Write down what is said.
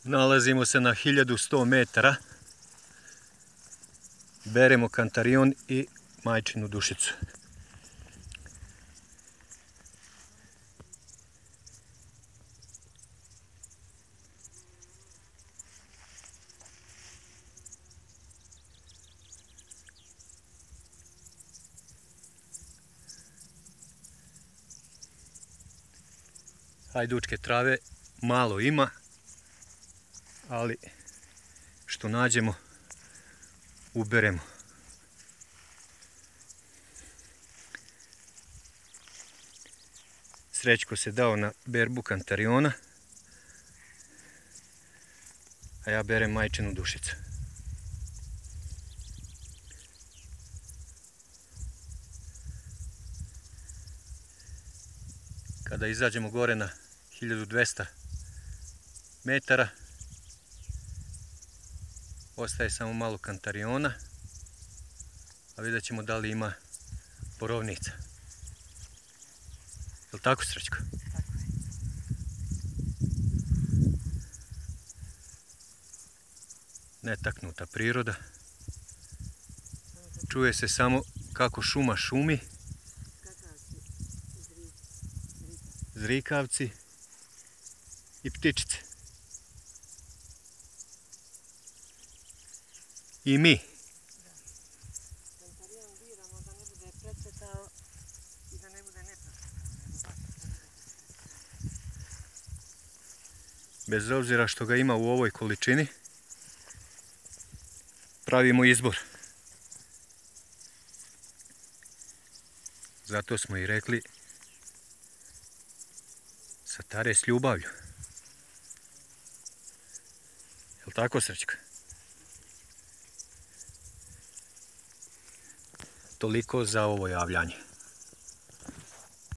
Nalazimo se na 1100 metara. Beremo kantarion i majčinu dušicu. Hajdučke trave malo ima, ali što nađemo, uberemo. Srećko se dao na berbu kantariona, a ja berem majčinu dušicu. Kada izađemo gore na 1200 metara, ostaje samo malo kantariona, a vidjet ćemo da li ima borovnica. Jel' tako, Srećko? Netaknuta priroda. Čuje se samo kako šuma šumi. Zrikavci i ptičice. I mi. Kantarion biramo da ne bude precvetao i da ne bude neprašao. Bez obzira što ga ima u ovoj količini, pravimo izbor. Zato smo i rekli satare s ljubavlju. Jel' tako, Srećko? Toliko za ovo javljanje.